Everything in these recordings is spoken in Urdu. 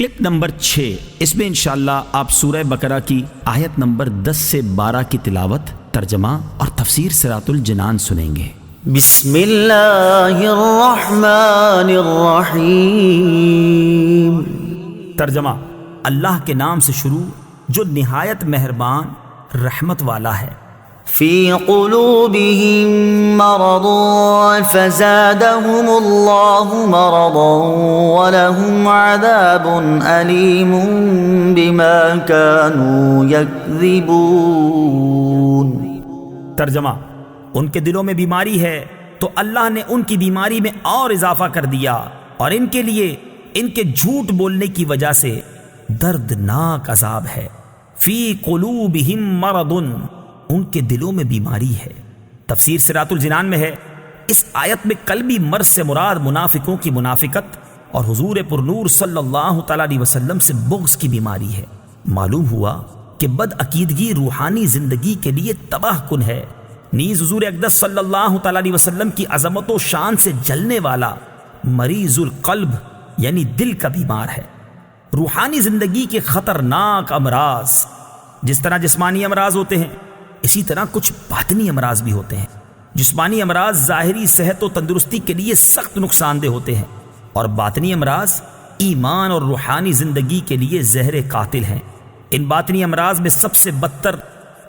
کلپ نمبر 6، اس میں انشاءاللہ آپ سورہ بقرہ کی آیت نمبر 10 سے 12 کی تلاوت، ترجمہ اور تفسیر صراط الجنان سنیں گے۔ بسم اللہ الرحمن الرحیم۔ ترجمہ: اللہ کے نام سے شروع جو نہایت مہربان رحمت والا ہے۔ فی قلوبہم مرض فزادہم اللہ مرضا ولہم عذاب علیم بما كانوا یکذبون۔ ترجمہ: ان کے دلوں میں بیماری ہے تو اللہ نے ان کی بیماری میں اور اضافہ کر دیا، اور ان کے لیے ان کے جھوٹ بولنے کی وجہ سے دردناک عذاب ہے۔ فی قلوبہم مرض، ان کے دلوں میں بیماری ہے۔ تفسیر صراط الجنان میں ہے، اس آیت میں قلبی مرض سے مراد منافقوں کی منافقت اور حضور پرنور صلی اللہ تعالی علیہ وسلم سے بغض کی بیماری ہے۔ معلوم ہوا کہ بد عقیدگی روحانی زندگی کے لیے تباہ کن ہے، نیز حضور اقدس صلی اللہ تعالی علیہ وسلم کی عظمت و شان سے جلنے والا مریض القلب یعنی دل کا بیمار ہے۔ روحانی زندگی کے خطرناک امراض، جس طرح جسمانی امراض ہوتے ہیں اسی طرح کچھ باطنی امراض بھی ہوتے ہیں۔ جسمانی امراض ظاہری صحت و تندرستی کے لیے سخت نقصان دہ ہوتے ہیں، اور باطنی امراض ایمان اور روحانی زندگی کے لیے زہر قاتل ہیں۔ ان باطنی امراض میں سب سے بدتر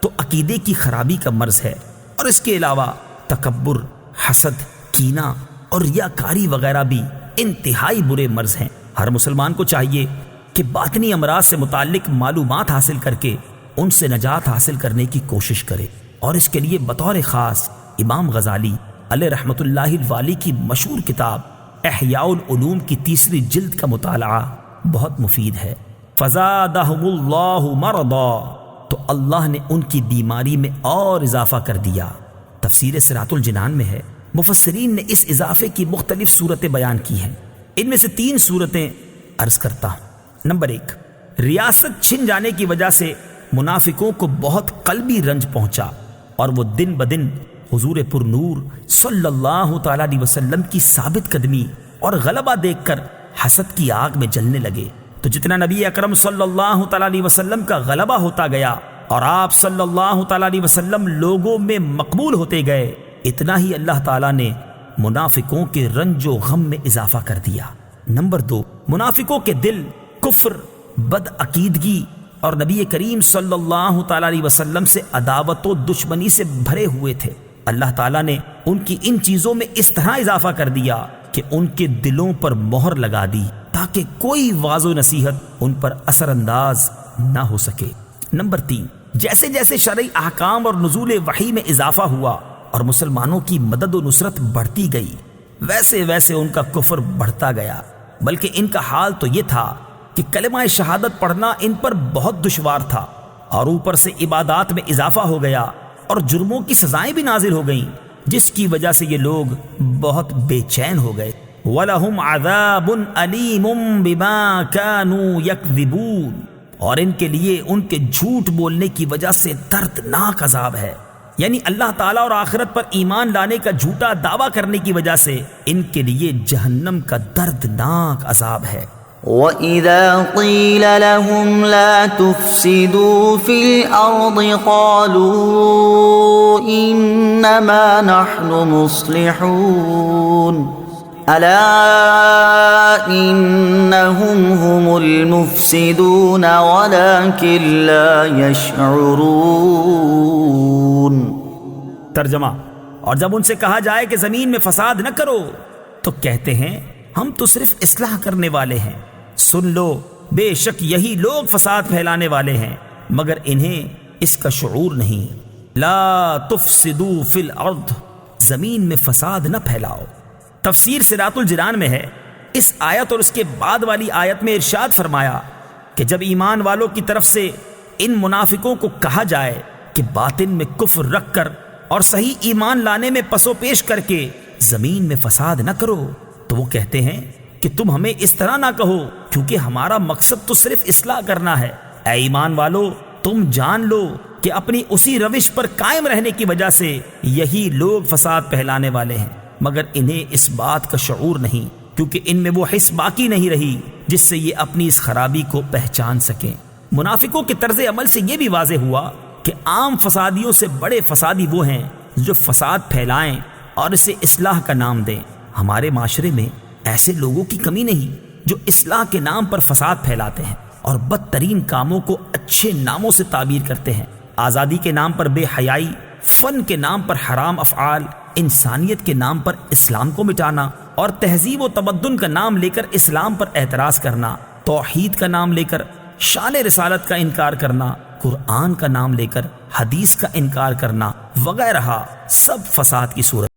تو عقیدے کی خرابی کا مرض ہے، اور اس کے علاوہ تکبر، حسد، کینہ اور ریاکاری وغیرہ بھی انتہائی برے مرض ہیں۔ ہر مسلمان کو چاہیے کہ باطنی امراض سے متعلق معلومات حاصل کر کے ان سے نجات حاصل کرنے کی کوشش کرے، اور اس کے لیے بطور خاص امام غزالی علیہ رحمۃ اللہ الوالی کی مشہور کتاب احیاء العلوم کی 3 جلد کا مطالعہ بہت مفید ہے۔ فزادہم اللہ مرضا، تو اللہ نے ان کی بیماری میں اور اضافہ کر دیا۔ تفسیر صراط الجنان میں ہے، مفسرین نے اس اضافے کی مختلف صورتیں بیان کی ہیں، ان میں سے 3 صورتیں عرض کرتا ہوں۔ نمبر 1، ریاست چھن جانے کی وجہ سے منافقوں کو بہت قلبی رنج پہنچا، اور وہ دن بدن حضور پرنور صلی اللہ تعالی علیہ وسلم کی ثابت قدمی اور غلبہ دیکھ کر حسد کی آگ میں جلنے لگے۔ تو جتنا نبی اکرم صلی اللہ تعالی علیہ وسلم کا غلبہ ہوتا گیا اور آپ صلی اللہ تعالی علیہ وسلم لوگوں میں مقبول ہوتے گئے، اتنا ہی اللہ تعالیٰ نے منافقوں کے رنج و غم میں اضافہ کر دیا۔ نمبر 2، منافقوں کے دل کفر، بد عقیدگی اور نبی کریم صلی اللہ تعالی علیہ وسلم سے عداوت و دشمنی سے بھرے ہوئے تھے۔ اللہ تعالیٰ نے ان کی ان چیزوں میں اس طرح اضافہ کر دیا کہ ان کے دلوں پر مہر لگا دی تاکہ کوئی واعظ و نصیحت ان پر اثر انداز نہ ہو سکے۔ نمبر 3، جیسے جیسے شرعی احکام اور نزول وحی میں اضافہ ہوا اور مسلمانوں کی مدد و نصرت بڑھتی گئی، ویسے ویسے ان کا کفر بڑھتا گیا، بلکہ ان کا حال تو یہ تھا کہ کلمہ شہادت پڑھنا ان پر بہت دشوار تھا، اور اوپر سے عبادات میں اضافہ ہو گیا اور جرموں کی سزائیں بھی نازل ہو گئیں، جس کی وجہ سے یہ لوگ بہت بے چین ہو گئے۔ وَلَهُمْ عَذَابٌ أَلِيمٌ بِمَا كَانُوا يَكْذِبُونَ، اور ان کے لیے ان کے جھوٹ بولنے کی وجہ سے دردناک عذاب ہے، یعنی اللہ تعالیٰ اور آخرت پر ایمان لانے کا جھوٹا دعویٰ کرنے کی وجہ سے ان کے لیے جہنم کا دردناک عذاب ہے۔ وَإِذَا قِيلَ لَهُمْ لَا تُفْسِدُوا فِي الْأَرْضِ قَالُوا إِنَّمَا نَحْنُ مُصْلِحُونَ أَلَا إِنَّهُمْ هُمُ الْمُفْسِدُونَ وَلَكِنْ لَا يَشْعُرُونَ۔ ترجمہ: اور جب ان سے کہا جائے کہ زمین میں فساد نہ کرو تو کہتے ہیں ہم تو صرف اصلاح کرنے والے ہیں۔ سن لو، بے شک یہی لوگ فساد پھیلانے والے ہیں، مگر انہیں اس کا شعور نہیں۔ لا تفسدوا فی الارض، زمین میں فساد نہ پھیلاؤ۔ تفسیر صراط الجنان میں ہے، اس آیت اور اس کے بعد والی آیت میں ارشاد فرمایا کہ جب ایمان والوں کی طرف سے ان منافقوں کو کہا جائے کہ باطن میں کفر رکھ کر اور صحیح ایمان لانے میں پسو پیش کر کے زمین میں فساد نہ کرو، تو وہ کہتے ہیں کہ تم ہمیں اس طرح نہ کہو، کیونکہ ہمارا مقصد تو صرف اصلاح کرنا ہے۔ اے ایمان والو، تم جان لو کہ اپنی اسی روش پر قائم رہنے کی وجہ سے یہی لوگ فساد پھیلانے والے ہیں، مگر انہیں اس بات کا شعور نہیں، کیونکہ ان میں وہ حس باقی نہیں رہی جس سے یہ اپنی اس خرابی کو پہچان سکیں۔ منافقوں کے طرز عمل سے یہ بھی واضح ہوا کہ عام فسادیوں سے بڑے فسادی وہ ہیں جو فساد پھیلائیں اور اسے اصلاح کا نام دیں۔ ہمارے معاشرے میں ایسے لوگوں کی کمی نہیں جو اصلاح کے نام پر فساد پھیلاتے ہیں اور بدترین کاموں کو اچھے ناموں سے تعبیر کرتے ہیں۔ آزادی کے نام پر بے حیائی، فن کے نام پر حرام افعال، انسانیت کے نام پر اسلام کو مٹانا اور تہذیب و تمدن کا نام لے کر اسلام پر اعتراض کرنا، توحید کا نام لے کر شان رسالت کا انکار کرنا، قرآن کا نام لے کر حدیث کا انکار کرنا وغیرہ سب فساد کی صورت